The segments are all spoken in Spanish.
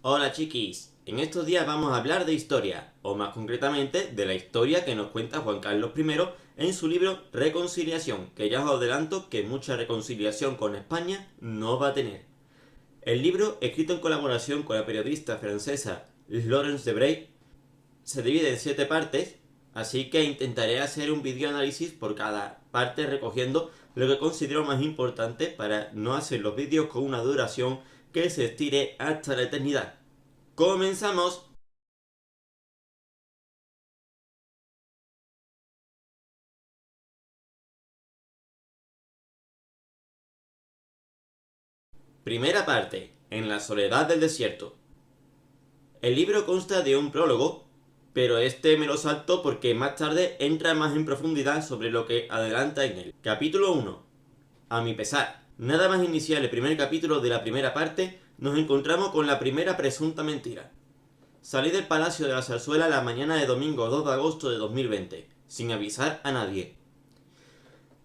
Hola chiquis, en estos días vamos a hablar de historia, o más concretamente de la historia que nos cuenta Juan Carlos I en su libro Reconciliación, que ya os adelanto que mucha reconciliación con España no va a tener. El libro, escrito en colaboración con la periodista francesa Laurence Debray, se divide en 7 partes, así que intentaré hacer un vídeo análisis por cada parte recogiendo lo que considero más importante para no hacer los vídeos con una duración que se estire hasta la eternidad. ¡Comenzamos! Primera parte. En la soledad del desierto. El libro consta de un prólogo, pero este me lo salto porque más tarde entra más en profundidad sobre lo que adelanta en él. Capítulo 1. A mi pesar. Nada más iniciar el primer capítulo de la primera parte, nos encontramos con la primera presunta mentira. Salí del Palacio de la Zarzuela la mañana de domingo 2 de agosto de 2020, sin avisar a nadie.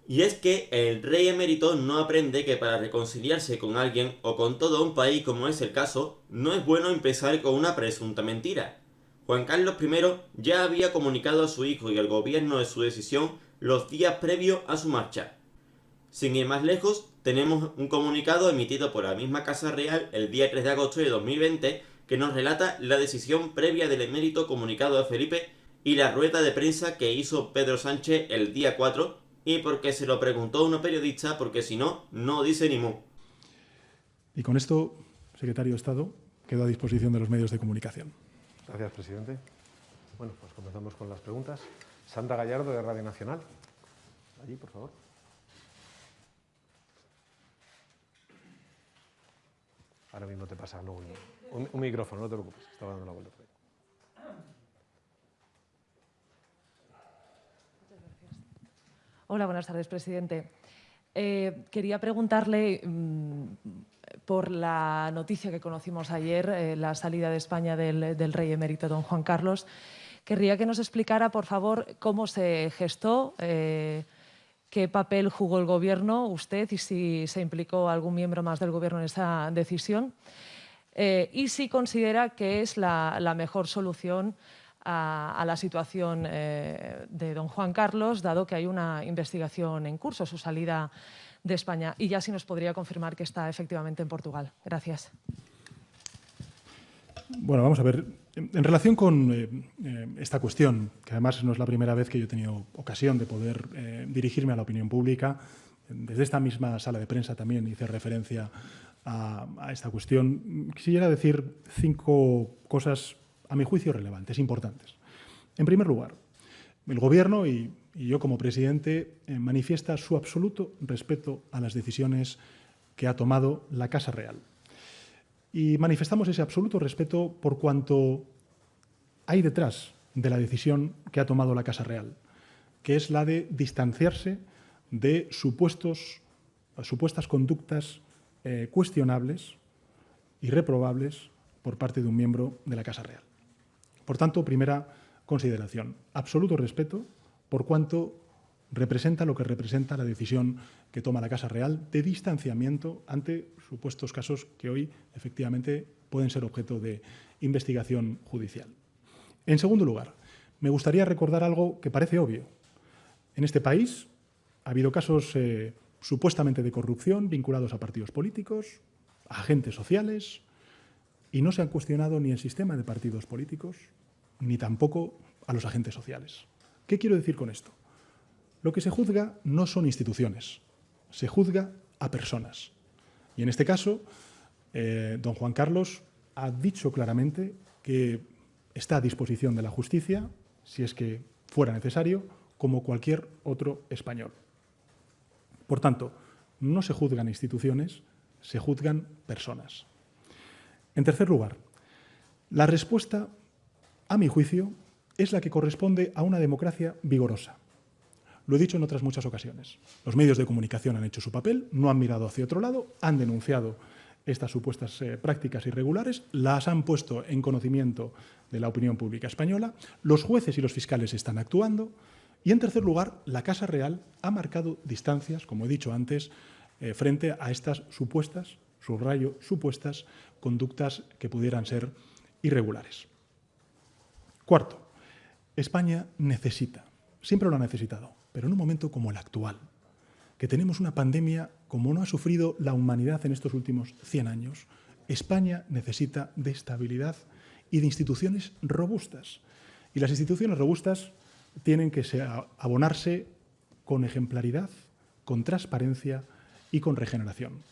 Y es que el rey emérito no aprende que para reconciliarse con alguien o con todo un país como es el caso, no es bueno empezar con una presunta mentira. Juan Carlos I ya había comunicado a su hijo y al gobierno de su decisión los días previos a su marcha. Sin ir más lejos, tenemos un comunicado emitido por la misma Casa Real el día 3 de agosto de 2020 que nos relata la decisión previa del emérito comunicado a Felipe y la rueda de prensa que hizo Pedro Sánchez el día 4 y porque se lo preguntó una periodista porque si no, no dice ni mu. Y con esto, secretario de Estado, quedo a disposición de los medios de comunicación. Gracias, presidente. Bueno, pues comenzamos con las preguntas. Sandra Gallardo, de Radio Nacional. Allí, por favor. Ahora mismo te pasa un micrófono, no te preocupes. Estaba dando la vuelta. Hola, buenas tardes, presidente. Quería preguntarle por la noticia que conocimos ayer, la salida de España del rey emérito don Juan Carlos. Querría que nos explicara, por favor, cómo se gestó, qué papel jugó el Gobierno, usted, y si se implicó algún miembro más del Gobierno en esa decisión, y si considera que es la mejor solución a la situación de don Juan Carlos, dado que hay una investigación en curso, su salida de España. Y ya si nos podría confirmar que está efectivamente en Portugal. Gracias. Bueno, vamos a ver. En relación con esta cuestión, que además no es la primera vez que yo he tenido ocasión de poder dirigirme a la opinión pública, desde esta misma sala de prensa también hice referencia a esta cuestión. Quisiera decir 5 cosas, a mi juicio, relevantes, importantes. En primer lugar, el Gobierno y yo como presidente manifiesta su absoluto respeto a las decisiones que ha tomado la Casa Real. Y manifestamos ese absoluto respeto por cuanto hay detrás de la decisión que ha tomado la Casa Real, que es la de distanciarse de supuestas conductas cuestionables y reprobables por parte de un miembro de la Casa Real. Por tanto, primera consideración, absoluto respeto por cuanto representa lo que representa la decisión que toma la Casa Real de distanciamiento ante supuestos casos que hoy efectivamente pueden ser objeto de investigación judicial. En segundo lugar, me gustaría recordar algo que parece obvio. En este país ha habido casos supuestamente de corrupción vinculados a partidos políticos, a agentes sociales, y no se han cuestionado ni el sistema de partidos políticos, ni tampoco a los agentes sociales. ¿Qué quiero decir con esto? Lo que se juzga no son instituciones, se juzga a personas. Y en este caso, don Juan Carlos ha dicho claramente que está a disposición de la justicia, si es que fuera necesario, como cualquier otro español. Por tanto, no se juzgan instituciones, se juzgan personas. En tercer lugar, la respuesta, a mi juicio, es la que corresponde a una democracia vigorosa. Lo he dicho en otras muchas ocasiones. Los medios de comunicación han hecho su papel, no han mirado hacia otro lado, han denunciado estas supuestas prácticas irregulares, las han puesto en conocimiento de la opinión pública española, los jueces y los fiscales están actuando y, en tercer lugar, la Casa Real ha marcado distancias, como he dicho antes, frente a estas supuestas subrayo, supuestas conductas que pudieran ser irregulares. Cuarto, España necesita, siempre lo ha necesitado, pero en un momento como el actual, que tenemos una pandemia como no ha sufrido la humanidad en estos últimos 100 años, España necesita de estabilidad y de instituciones robustas. Y las instituciones robustas tienen que abonarse con ejemplaridad, con transparencia y con regeneración.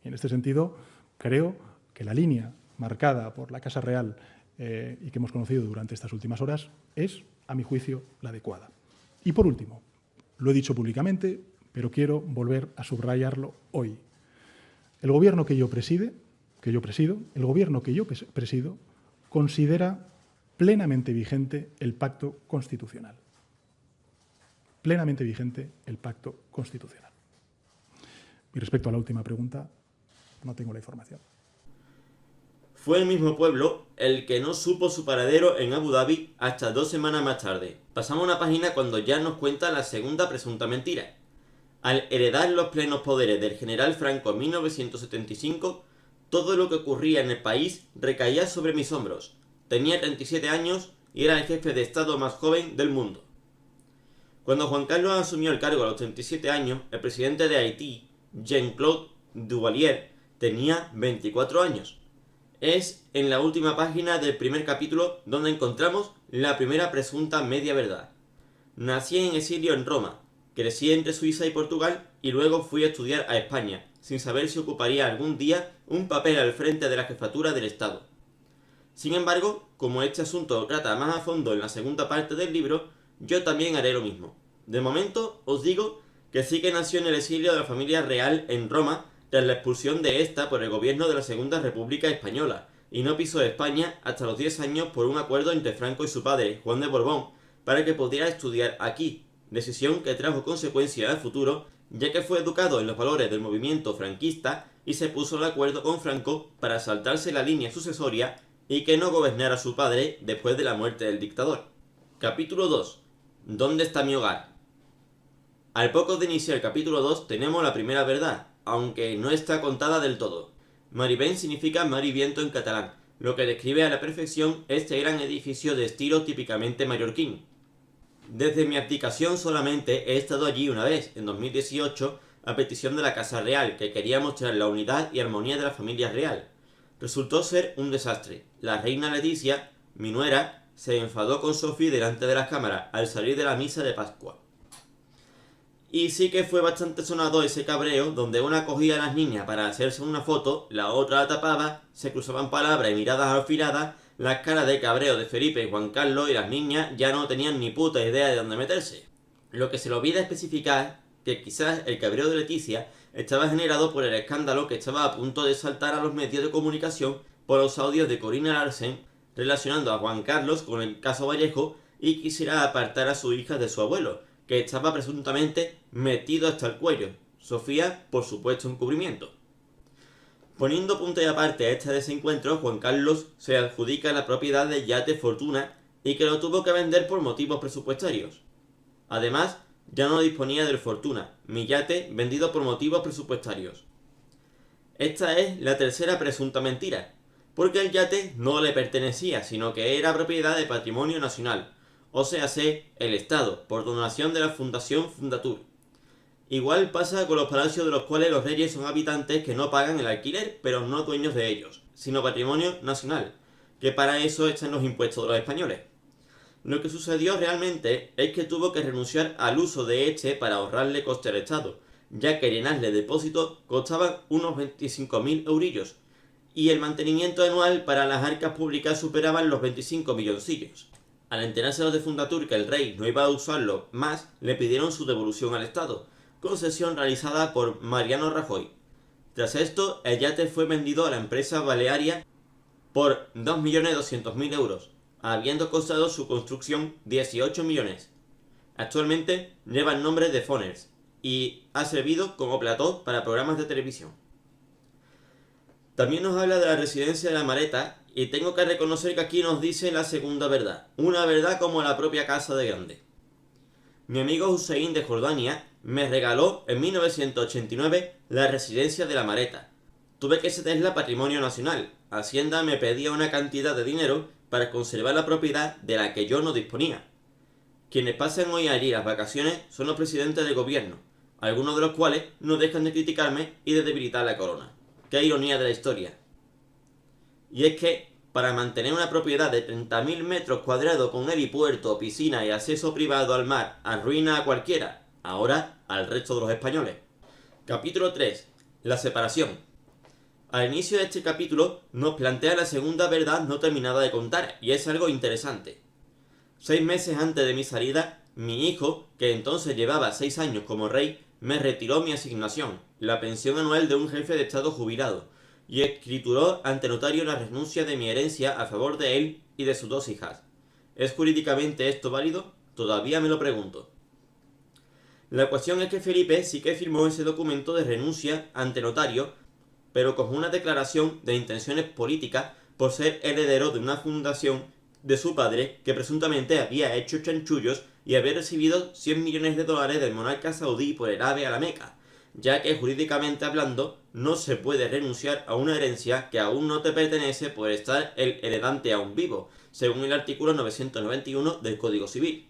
Y en este sentido, creo que la línea marcada por la Casa Real y que hemos conocido durante estas últimas horas es, a mi juicio, la adecuada. Y por último, lo he dicho públicamente, pero quiero volver a subrayarlo hoy. El gobierno que yo presido, considera plenamente vigente el pacto constitucional. Plenamente vigente el pacto constitucional. Y respecto a la última pregunta, no tengo la información. Fue el mismo pueblo el que no supo su paradero en Abu Dhabi hasta 2 semanas más tarde. Pasamos una página cuando ya nos cuenta la segunda presunta mentira. Al heredar los plenos poderes del general Franco en 1975, todo lo que ocurría en el país recaía sobre mis hombros. Tenía 37 años y era el jefe de Estado más joven del mundo. Cuando Juan Carlos asumió el cargo a los 37 años, el presidente de Haití, Jean-Claude Duvalier, tenía 24 años. Es en la última página del primer capítulo donde encontramos la primera presunta media verdad. Nací en exilio en Roma, crecí entre Suiza y Portugal y luego fui a estudiar a España, sin saber si ocuparía algún día un papel al frente de la jefatura del Estado. Sin embargo, como este asunto lo trata más a fondo en la segunda parte del libro, yo también haré lo mismo. De momento, os digo que sí que nació en el exilio de la familia real en Roma tras la expulsión de esta por el gobierno de la Segunda República Española, y no pisó España hasta los 10 años por un acuerdo entre Franco y su padre, Juan de Borbón, para que pudiera estudiar aquí, decisión que trajo consecuencias al futuro, ya que fue educado en los valores del movimiento franquista y se puso de acuerdo con Franco para saltarse la línea sucesoria y que no gobernara su padre después de la muerte del dictador. Capítulo 2. ¿Dónde está mi hogar? Al poco de iniciar el capítulo 2 tenemos la primera verdad, aunque no está contada del todo. Marivent significa mar y viento en catalán, lo que describe a la perfección este gran edificio de estilo típicamente mallorquín. Desde mi abdicación solamente he estado allí una vez, en 2018, a petición de la Casa Real, que quería mostrar la unidad y armonía de la familia real. Resultó ser un desastre. La reina Leticia, mi nuera, se enfadó con Sophie delante de las cámaras al salir de la misa de Pascua. Y sí que fue bastante sonado ese cabreo, donde una cogía a las niñas para hacerse una foto, la otra la tapaba, se cruzaban palabras y miradas afiladas, las caras de cabreo de Felipe y Juan Carlos y las niñas ya no tenían ni puta idea de dónde meterse. Lo que se le olvida especificar que quizás el cabreo de Leticia estaba generado por el escándalo que estaba a punto de saltar a los medios de comunicación por los audios de Corina Larsen relacionando a Juan Carlos con el caso Vallejo y quisiera apartar a su hija de su abuelo, que estaba presuntamente metido hasta el cuello. Sofía, por supuesto, encubrimiento. Poniendo punto y aparte a este desencuentro, Juan Carlos se adjudica la propiedad del yate Fortuna y que lo tuvo que vender por motivos presupuestarios. Además, ya no disponía del Fortuna, mi yate vendido por motivos presupuestarios. Esta es la tercera presunta mentira, porque el yate no le pertenecía, sino que era propiedad de Patrimonio Nacional, o sea, el Estado, por donación de la Fundación Fundatur. Igual pasa con los palacios de los cuales los reyes son habitantes que no pagan el alquiler, pero no dueños de ellos, sino patrimonio nacional, que para eso están los impuestos de los españoles. Lo que sucedió realmente es que tuvo que renunciar al uso de este para ahorrarle coste al Estado, ya que llenarle depósitos costaban unos 25.000 eurillos, y el mantenimiento anual para las arcas públicas superaban los 25 milloncillos. Al enterarse los de Fundatur que el rey no iba a usarlo más, le pidieron su devolución al Estado, concesión realizada por Mariano Rajoy. Tras esto, el yate fue vendido a la empresa balearia por 2.200.000 euros, habiendo costado su construcción 18 millones. Actualmente lleva el nombre de Foners y ha servido como plató para programas de televisión. También nos habla de la residencia de la Mareta y tengo que reconocer que aquí nos dice la segunda verdad, una verdad como la propia casa de grande. Mi amigo Hussein de Jordania me regaló en 1989 la residencia de la Mareta. Tuve que cederla a Patrimonio Nacional. Hacienda me pedía una cantidad de dinero para conservar la propiedad de la que yo no disponía. Quienes pasan hoy allí las vacaciones son los presidentes de gobierno, algunos de los cuales no dejan de criticarme y de debilitar la corona. ¡Qué ironía de la historia! Y es que, para mantener una propiedad de 30.000 metros cuadrados con helipuerto, piscina y acceso privado al mar, arruina a cualquiera, ahora al resto de los españoles. Capítulo 3. La separación. Al inicio de este capítulo nos plantea la segunda verdad no terminada de contar, y es algo interesante. 6 meses antes de mi salida, mi hijo, que entonces llevaba 6 años como rey, me retiró mi asignación, la pensión anual de un jefe de estado jubilado, y escrituró ante notario la renuncia de mi herencia a favor de él y de sus 2 hijas. ¿Es jurídicamente esto válido? Todavía me lo pregunto. La cuestión es que Felipe sí que firmó ese documento de renuncia ante notario, pero con una declaración de intenciones políticas por ser heredero de una fundación de su padre que presuntamente había hecho chanchullos y había recibido 100 millones de dólares del monarca saudí por el ave a la Meca, ya que jurídicamente hablando no se puede renunciar a una herencia que aún no te pertenece por estar el heredante aún vivo, según el artículo 991 del Código Civil.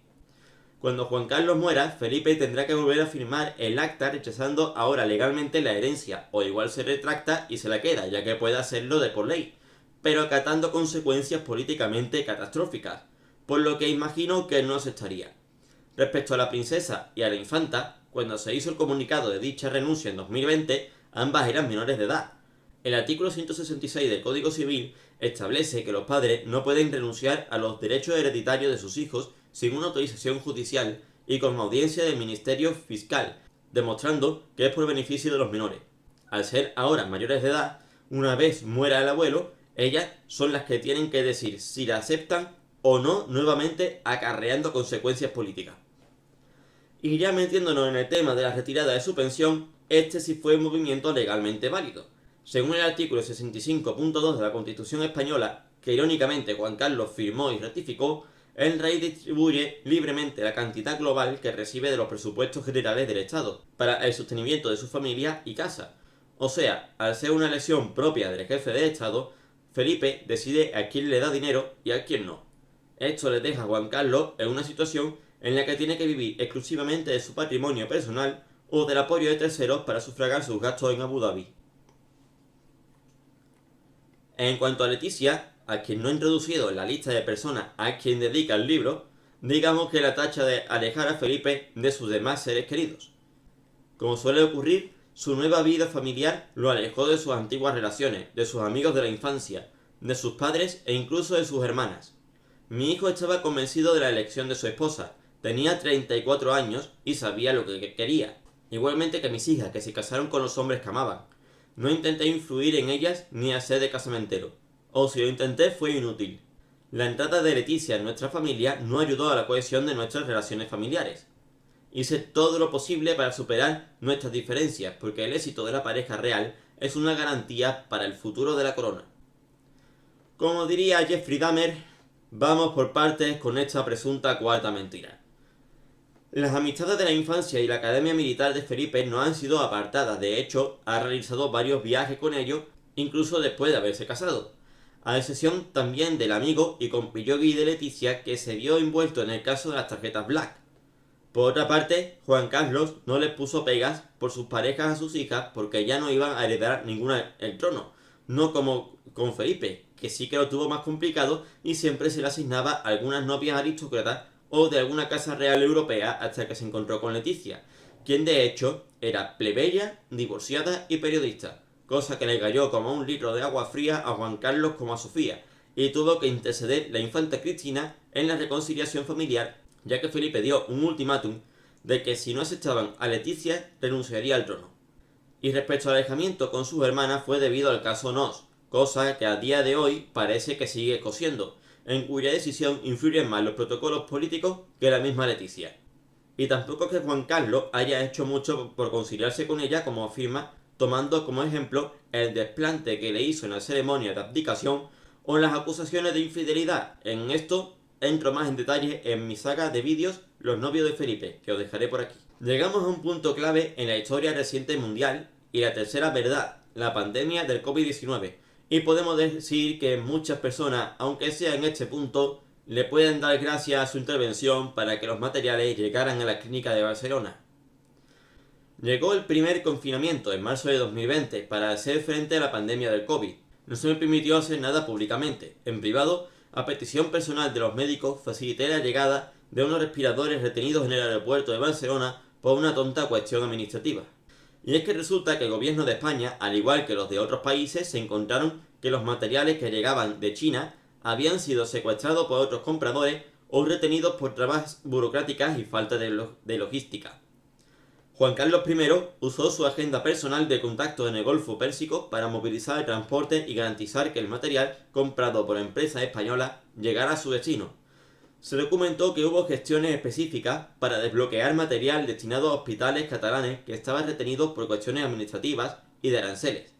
Cuando Juan Carlos muera, Felipe tendrá que volver a firmar el acta rechazando ahora legalmente la herencia, o igual se retracta y se la queda, ya que puede hacerlo de por ley, pero acatando consecuencias políticamente catastróficas, por lo que imagino que no aceptaría. Respecto a la princesa y a la infanta, cuando se hizo el comunicado de dicha renuncia en 2020, ambas eran menores de edad. El artículo 166 del Código Civil establece que los padres no pueden renunciar a los derechos hereditarios de sus hijos sin una autorización judicial y con audiencia del Ministerio Fiscal, demostrando que es por beneficio de los menores. Al ser ahora mayores de edad, una vez muera el abuelo, ellas son las que tienen que decir si la aceptan o no, nuevamente acarreando consecuencias políticas. Y ya metiéndonos en el tema de la retirada de su pensión, este sí fue un movimiento legalmente válido. Según el artículo 65.2 de la Constitución Española, que irónicamente Juan Carlos firmó y ratificó, el rey distribuye libremente la cantidad global que recibe de los presupuestos generales del Estado, para el sostenimiento de su familia y casa. O sea, al ser una elección propia del jefe de Estado, Felipe decide a quién le da dinero y a quién no. Esto le deja a Juan Carlos en una situación en la que tiene que vivir exclusivamente de su patrimonio personal o del apoyo de terceros para sufragar sus gastos en Abu Dhabi. En cuanto a Leticia, a quien no he introducido en la lista de personas a quien dedica el libro, digamos que la tacha de alejar a Felipe de sus demás seres queridos. Como suele ocurrir, su nueva vida familiar lo alejó de sus antiguas relaciones, de sus amigos de la infancia, de sus padres e incluso de sus hermanas. Mi hijo estaba convencido de la elección de su esposa, tenía 34 años y sabía lo que quería, igualmente que mis hijas, que se casaron con los hombres que amaban. No intenté influir en ellas ni hacer de casamentero, o si lo intenté fue inútil. La entrada de Leticia en nuestra familia no ayudó a la cohesión de nuestras relaciones familiares. Hice todo lo posible para superar nuestras diferencias, porque el éxito de la pareja real es una garantía para el futuro de la corona. Como diría Jeffrey Dahmer, vamos por partes con esta presunta cuarta mentira. Las amistades de la infancia y la Academia Militar de Felipe no han sido apartadas, de hecho, ha realizado varios viajes con ellos, incluso después de haberse casado. A excepción también del amigo y compillogui de Leticia que se vio envuelto en el caso de las tarjetas Black. Por otra parte, Juan Carlos no les puso pegas por sus parejas a sus hijas porque ya no iban a heredar ninguna el trono, no como con Felipe, que sí que lo tuvo más complicado y siempre se le asignaba a algunas novias aristócratas o de alguna casa real europea hasta que se encontró con Leticia, quien de hecho era plebeya, divorciada y periodista, cosa que le cayó como un litro de agua fría a Juan Carlos como a Sofía, y tuvo que interceder la infanta Cristina en la reconciliación familiar, ya que Felipe dio un ultimátum de que si no aceptaban a Leticia renunciaría al trono. Y respecto al alejamiento con sus hermanas fue debido al caso Nos, cosa que a día de hoy parece que sigue cosiendo, en cuya decisión influyen más los protocolos políticos que la misma Leticia. Y tampoco es que Juan Carlos haya hecho mucho por conciliarse con ella, como afirma, tomando como ejemplo el desplante que le hizo en la ceremonia de abdicación o las acusaciones de infidelidad. En esto entro más en detalle en mi saga de vídeos Los novios de Felipe, que os dejaré por aquí. Llegamos a un punto clave en la historia reciente mundial y la tercera verdad, la pandemia del COVID-19, y podemos decir que muchas personas, aunque sea en este punto, le pueden dar gracias a su intervención para que los materiales llegaran a la clínica de Barcelona. Llegó el primer confinamiento en marzo de 2020 para hacer frente a la pandemia del COVID. No se me permitió hacer nada públicamente. En privado, a petición personal de los médicos, facilité la llegada de unos respiradores retenidos en el aeropuerto de Barcelona por una tonta cuestión administrativa. Y es que resulta que el gobierno de España, al igual que los de otros países, se encontraron que los materiales que llegaban de China habían sido secuestrados por otros compradores o retenidos por trabas burocráticas y falta de logística. Juan Carlos I usó su agenda personal de contacto en el Golfo Pérsico para movilizar el transporte y garantizar que el material comprado por empresas españolas llegara a su destino. Se documentó que hubo gestiones específicas para desbloquear material destinado a hospitales catalanes que estaban retenidos por cuestiones administrativas y de aranceles.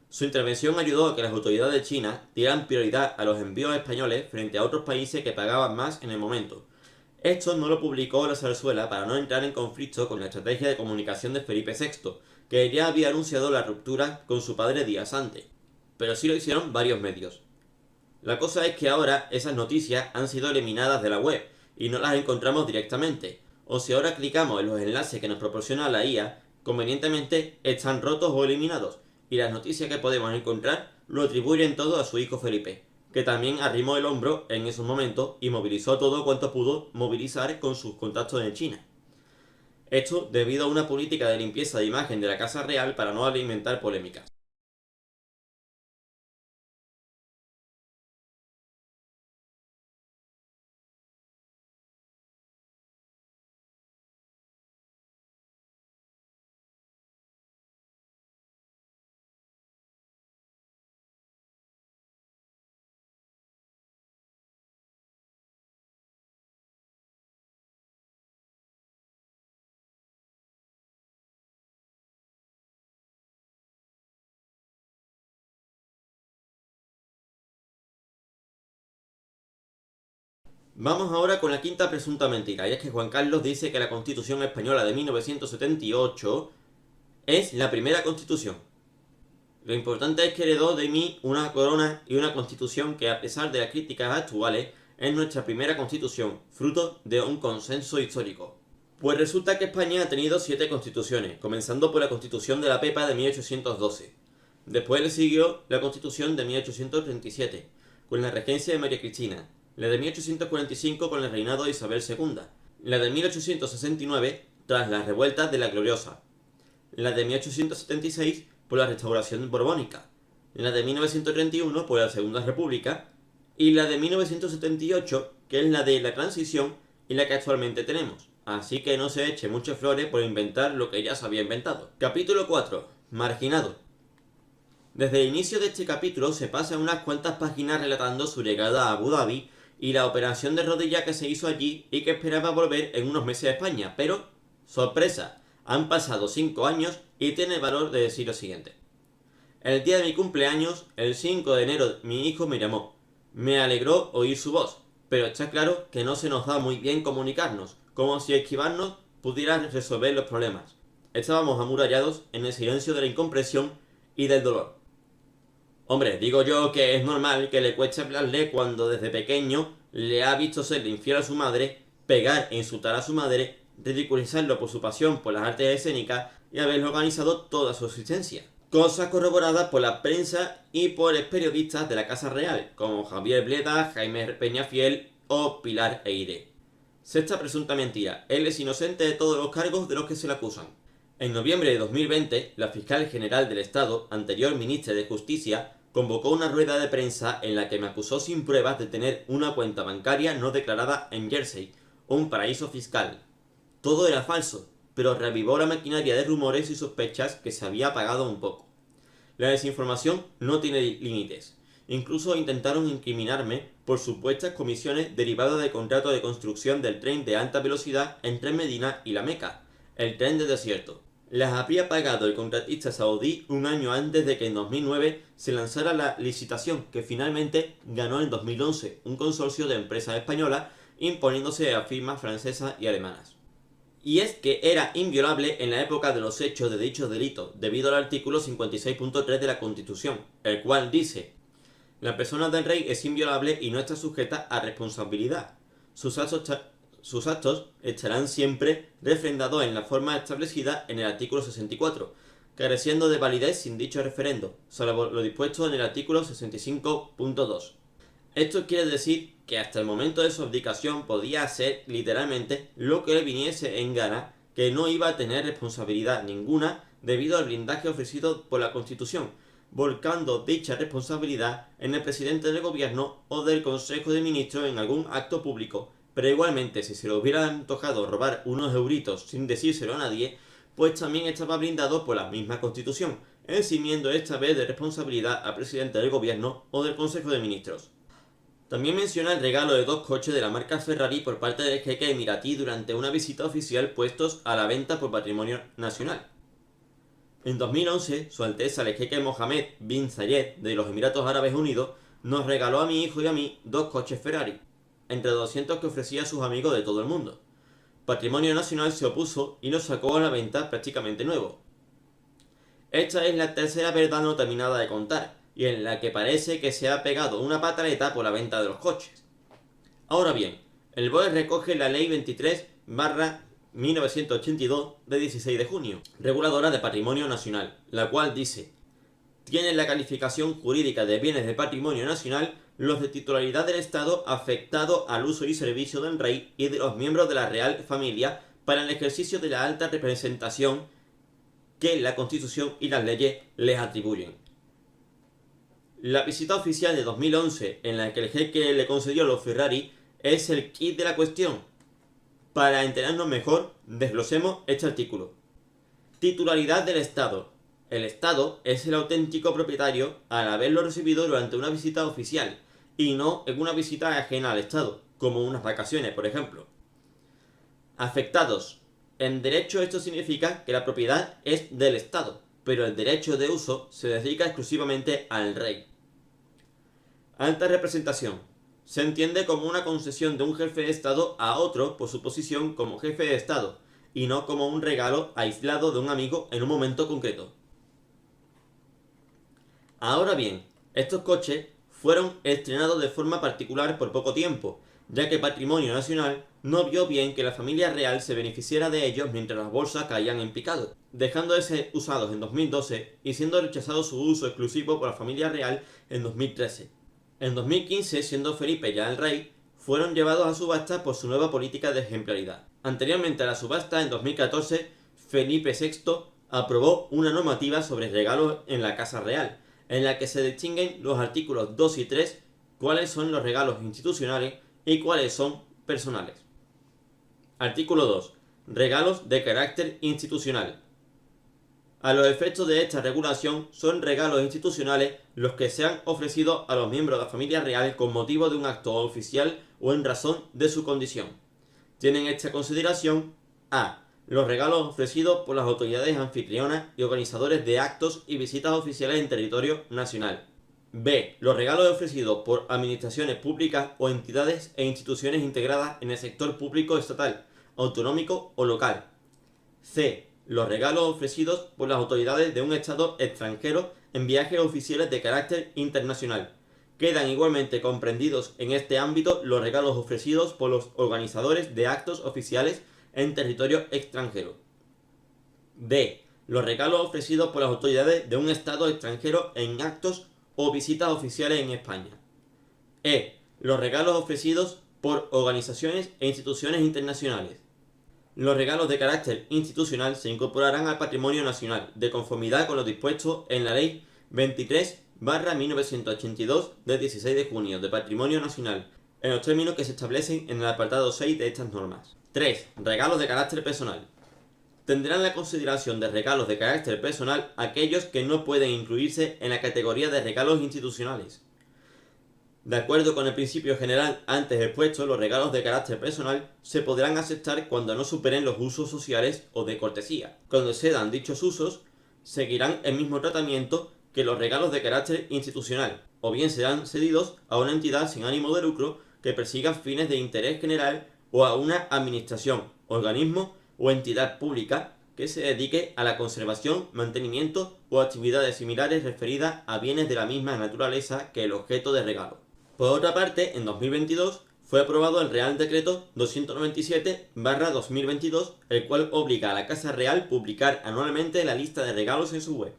Su intervención ayudó a que las autoridades de China dieran prioridad a los envíos españoles frente a otros países que pagaban más en el momento. Esto no lo publicó la zarzuela para no entrar en conflicto con la estrategia de comunicación de Felipe VI, que ya había anunciado la ruptura con su padre días antes, pero sí lo hicieron varios medios. La cosa es que ahora esas noticias han sido eliminadas de la web y no las encontramos directamente, o si ahora clicamos en los enlaces que nos proporciona la IA, convenientemente están rotos o eliminados, y las noticias que podemos encontrar lo atribuyen todo a su hijo Felipe, que también arrimó el hombro en esos momentos y movilizó todo cuanto pudo movilizar con sus contactos en China. Esto debido a una política de limpieza de imagen de la Casa Real para no alimentar polémicas. Vamos ahora con la quinta presunta mentira, y es que Juan Carlos dice que la Constitución Española de 1978 es la primera Constitución. Lo importante es que heredó de mí una corona y una Constitución que, a pesar de las críticas actuales, es nuestra primera Constitución, fruto de un consenso histórico. Pues resulta que España ha tenido 7 constituciones, comenzando por la Constitución de la Pepa de 1812. Después le siguió la Constitución de 1837, con la regencia de María Cristina, la de 1845 con el reinado de Isabel II, la de 1869 tras las revueltas de la Gloriosa, la de 1876 por la restauración borbónica, la de 1931 por la Segunda República y la de 1978 que es la de la transición y la que actualmente tenemos. Así que no se eche muchas flores por inventar lo que ya se había inventado. Capítulo 4. Marginado. Desde el inicio de este capítulo se pasan unas cuantas páginas relatando su llegada a Abu Dhabi y la operación de rodilla que se hizo allí y que esperaba volver en unos meses a España, pero, sorpresa, han pasado 5 años y tiene el valor de decir lo siguiente. El día de mi cumpleaños, el 5 de enero, mi hijo me llamó. Me alegró oír su voz, pero está claro que no se nos da muy bien comunicarnos, como si esquivarnos pudiera resolver los problemas. Estábamos amurallados en el silencio de la incomprensión y del dolor. Hombre, digo yo que es normal que le cueste hablarle cuando desde pequeño le ha visto serle infiel a su madre, pegar e insultar a su madre, ridiculizarlo por su pasión por las artes escénicas y haberlo organizado toda su existencia. Cosas corroboradas por la prensa y por periodistas de la Casa Real, como Javier Bleda, Jaime Peñafiel o Pilar Eire. Sexta presunta mentira. Él es inocente de todos los cargos de los que se le acusan. En noviembre de 2020, la fiscal general del Estado, anterior ministra de Justicia, convocó una rueda de prensa en la que me acusó sin pruebas de tener una cuenta bancaria no declarada en Jersey, un paraíso fiscal. Todo era falso, pero reavivó la maquinaria de rumores y sospechas que se había apagado un poco. La desinformación no tiene límites. Incluso intentaron incriminarme por supuestas comisiones derivadas del contrato de construcción del tren de alta velocidad entre Medina y La Meca, el tren de desierto. Las habría pagado el contratista saudí un año antes de que en 2009 se lanzara la licitación, que finalmente ganó en 2011 un consorcio de empresas españolas imponiéndose a firmas francesas y alemanas. y es que era inviolable en la época de los hechos de dichos delitos, debido al artículo 56.3 de la Constitución, el cual dice: la persona del rey es inviolable y no está sujeta a responsabilidad. Sus actos estarán siempre refrendados en la forma establecida en el artículo 64, careciendo de validez sin dicho referendo, salvo lo dispuesto en el artículo 65.2. Esto quiere decir que hasta el momento de su abdicación podía hacer literalmente lo que le viniese en gana, que no iba a tener responsabilidad ninguna debido al blindaje ofrecido por la Constitución, volcando dicha responsabilidad en el presidente del gobierno o del Consejo de Ministros en algún acto público. Pero igualmente, si se le hubiera antojado robar unos euritos sin decírselo a nadie, pues también estaba blindado por la misma Constitución, eximiendo esta vez de responsabilidad al presidente del gobierno o del Consejo de Ministros. También menciona el regalo de 2 coches de la marca Ferrari por parte del jeque emiratí durante una visita oficial puestos a la venta por patrimonio nacional. En 2011, Su Alteza el jeque Mohammed bin Zayed de los Emiratos Árabes Unidos nos regaló a mi hijo y a mí 2 coches Ferrari, entre 200 que ofrecía a sus amigos de todo el mundo. Patrimonio Nacional se opuso y los sacó a la venta prácticamente nuevos. Esta es la tercera verdad no terminada de contar, y en la que parece que se ha pegado una pataleta por la venta de los coches. Ahora bien, el BOE recoge la Ley 23/1982 de 16 de junio, reguladora de patrimonio nacional, la cual dice: tienen la calificación jurídica de bienes de patrimonio nacional los de titularidad del Estado afectado al uso y servicio del rey y de los miembros de la Real Familia para el ejercicio de la alta representación que la Constitución y las leyes les atribuyen. La visita oficial de 2011 en la que el jeque le concedió los Ferrari es el kit de la cuestión. Para enterarnos mejor, desglosemos este artículo. Titularidad del Estado. El Estado es el auténtico propietario al haberlo recibido durante una visita oficial y no en una visita ajena al Estado, como unas vacaciones, por ejemplo. Afectados. En derecho esto significa que la propiedad es del Estado, pero el derecho de uso se dedica exclusivamente al rey. Alta representación. Se entiende como una concesión de un jefe de Estado a otro por su posición como jefe de Estado, y no como un regalo aislado de un amigo en un momento concreto. Ahora bien, estos coches fueron estrenados de forma particular por poco tiempo, ya que Patrimonio Nacional no vio bien que la familia real se beneficiara de ellos mientras las bolsas caían en picado, dejando de ser usados en 2012 y siendo rechazado su uso exclusivo por la familia real en 2013. En 2015, siendo Felipe ya el rey, fueron llevados a subasta por su nueva política de ejemplaridad. Anteriormente a la subasta, en 2014, Felipe VI aprobó una normativa sobre regalos en la Casa Real, en la que se distinguen los artículos 2 y 3, cuáles son los regalos institucionales y cuáles son personales. Artículo 2. Regalos de carácter institucional. A los efectos de esta regulación, son regalos institucionales los que se han ofrecido a los miembros de la familia real con motivo de un acto oficial o en razón de su condición. Tienen esta consideración: a. Los regalos ofrecidos por las autoridades anfitrionas y organizadores de actos y visitas oficiales en territorio nacional. B. Los regalos ofrecidos por administraciones públicas o entidades e instituciones integradas en el sector público estatal, autonómico o local. C. Los regalos ofrecidos por las autoridades de un Estado extranjero en viajes oficiales de carácter internacional. Quedan igualmente comprendidos en este ámbito los regalos ofrecidos por los organizadores de actos oficiales en territorio extranjero. D. Los regalos ofrecidos por las autoridades de un Estado extranjero en actos o visitas oficiales en España. E. Los regalos ofrecidos por organizaciones e instituciones internacionales. Los regalos de carácter institucional se incorporarán al patrimonio nacional, de conformidad con lo dispuesto en la Ley 23/1982 del 16 de junio de Patrimonio Nacional, en los términos que se establecen en el apartado 6 de estas normas. 3. Regalos de carácter personal. Tendrán la consideración de regalos de carácter personal aquellos que no pueden incluirse en la categoría de regalos institucionales. De acuerdo con el principio general antes expuesto, los regalos de carácter personal se podrán aceptar cuando no superen los usos sociales o de cortesía. Cuando cedan dichos usos, seguirán el mismo tratamiento que los regalos de carácter institucional, o bien serán cedidos a una entidad sin ánimo de lucro que persiga fines de interés general o a una administración, organismo o entidad pública que se dedique a la conservación, mantenimiento o actividades similares referidas a bienes de la misma naturaleza que el objeto de regalo. Por otra parte, en 2022 fue aprobado el Real Decreto 297/2022, el cual obliga a la Casa Real publicar anualmente la lista de regalos en su web.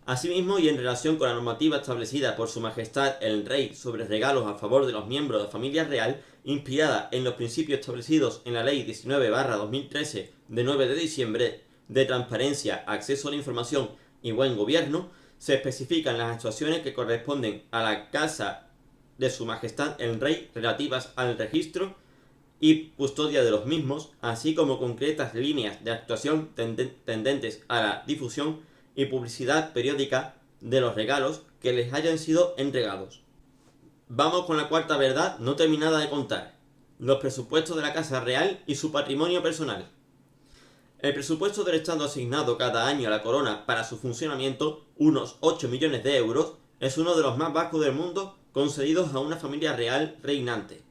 Asimismo, y en relación con la normativa establecida por Su Majestad el Rey sobre regalos a favor de los miembros de la familia real, inspirada en los principios establecidos en la Ley 19/2013 de 9 de diciembre de transparencia, acceso a la información y buen gobierno, se especifican las actuaciones que corresponden a la Casa de Su Majestad el Rey relativas al registro y custodia de los mismos, así como concretas líneas de actuación tendentes a la difusión y publicidad periódica de los regalos que les hayan sido entregados. Vamos con la cuarta verdad no terminada de contar: los presupuestos de la Casa Real y su patrimonio personal. El presupuesto del Estado asignado cada año a la corona para su funcionamiento, unos 8 millones de euros, es uno de los más bajos del mundo concedidos a una familia real reinante.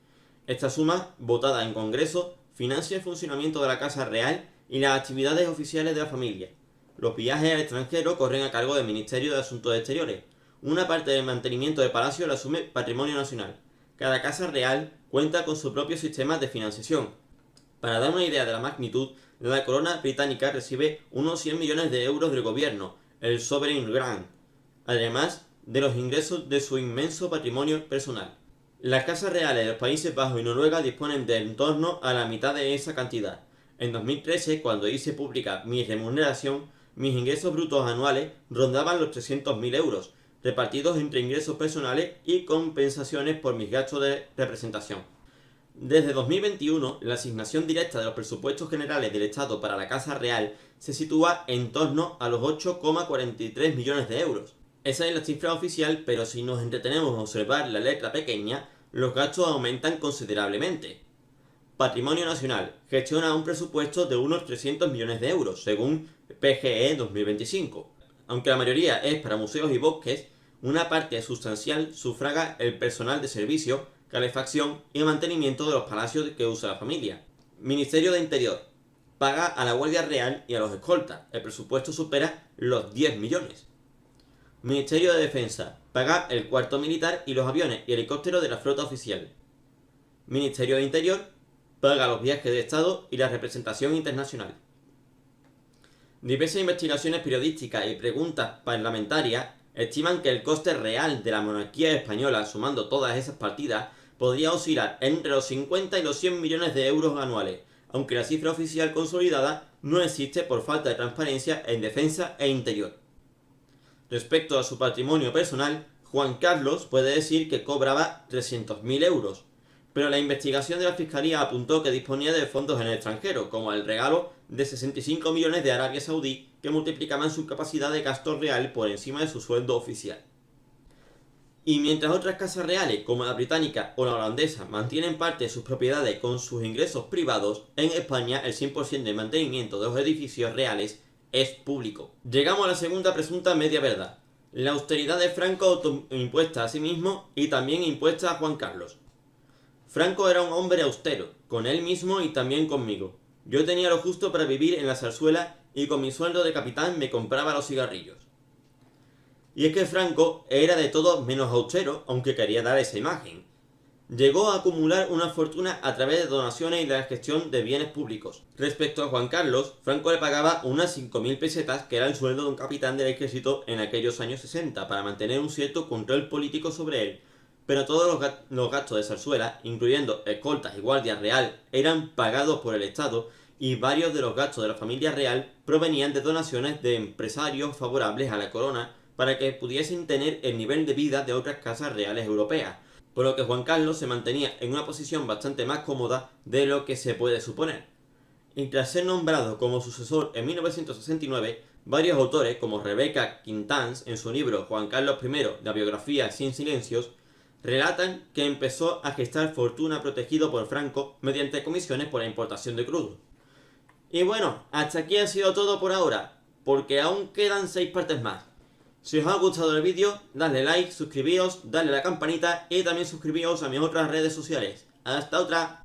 Esta suma, votada en Congreso, financia el funcionamiento de la Casa Real y las actividades oficiales de la familia. Los viajes al extranjero corren a cargo del Ministerio de Asuntos Exteriores. Una parte del mantenimiento del palacio la asume Patrimonio Nacional. Cada Casa Real cuenta con su propio sistema de financiación. Para dar una idea de la magnitud, la corona británica recibe unos 100 millones de euros del gobierno, el Sovereign Grant, además de los ingresos de su inmenso patrimonio personal. Las casas reales de los Países Bajos y Noruega disponen de en torno a la mitad de esa cantidad. En 2013, cuando hice pública mi remuneración, mis ingresos brutos anuales rondaban los 300.000 euros, repartidos entre ingresos personales y compensaciones por mis gastos de representación. Desde 2021, la asignación directa de los presupuestos generales del Estado para la Casa Real se sitúa en torno a los 8,43 millones de euros. Esa es la cifra oficial, pero si nos entretenemos a observar la letra pequeña, los gastos aumentan considerablemente. Patrimonio Nacional gestiona un presupuesto de unos 300 millones de euros, según PGE 2025. Aunque la mayoría es para museos y bosques, una parte sustancial sufraga el personal de servicio, calefacción y mantenimiento de los palacios que usa la familia. Ministerio de Interior paga a la Guardia Real y a los escoltas. El presupuesto supera los 10 millones. Ministerio de Defensa paga el cuarto militar y los aviones y helicópteros de la flota oficial. Ministerio de Interior paga los viajes de Estado y la representación internacional. Diversas investigaciones periodísticas y preguntas parlamentarias estiman que el coste real de la monarquía española, sumando todas esas partidas, podría oscilar entre los 50 y los 100 millones de euros anuales, aunque la cifra oficial consolidada no existe por falta de transparencia en defensa e interior. Respecto a su patrimonio personal, Juan Carlos puede decir que cobraba 300.000 euros, pero la investigación de la Fiscalía apuntó que disponía de fondos en el extranjero, como el regalo de 65 millones de Arabia Saudí, que multiplicaban su capacidad de gasto real por encima de su sueldo oficial. Y mientras otras casas reales, como la británica o la holandesa, mantienen parte de sus propiedades con sus ingresos privados, en España el 100% del mantenimiento de los edificios reales es público. Llegamos a la segunda presunta media verdad: la austeridad de Franco autoimpuesta a sí mismo y también impuesta a Juan Carlos. Franco era un hombre austero, con él mismo y también conmigo. Yo tenía lo justo para vivir en la zarzuela y con mi sueldo de capitán me compraba los cigarrillos. Y es que Franco era de todo menos austero, aunque quería dar esa imagen. Llegó a acumular una fortuna a través de donaciones y la gestión de bienes públicos. Respecto a Juan Carlos, Franco le pagaba unas 5.000 pesetas, que era el sueldo de un capitán del ejército en aquellos años 60, para mantener un cierto control político sobre él. Pero todos los gastos de zarzuela, incluyendo escoltas y guardia real, eran pagados por el Estado, y varios de los gastos de la familia real provenían de donaciones de empresarios favorables a la corona para que pudiesen tener el nivel de vida de otras casas reales europeas, por lo que Juan Carlos se mantenía en una posición bastante más cómoda de lo que se puede suponer. Y tras ser nombrado como sucesor en 1969, varios autores, como Rebecca Quintans en su libro Juan Carlos I, la biografía sin silencios, relatan que empezó a gestar fortuna protegido por Franco mediante comisiones por la importación de crudo. Y bueno, hasta aquí ha sido todo por ahora, porque aún quedan 6 partes más. Si os ha gustado el vídeo, dadle like, suscribíos, dadle a la campanita y también suscribíos a mis otras redes sociales. ¡Hasta otra!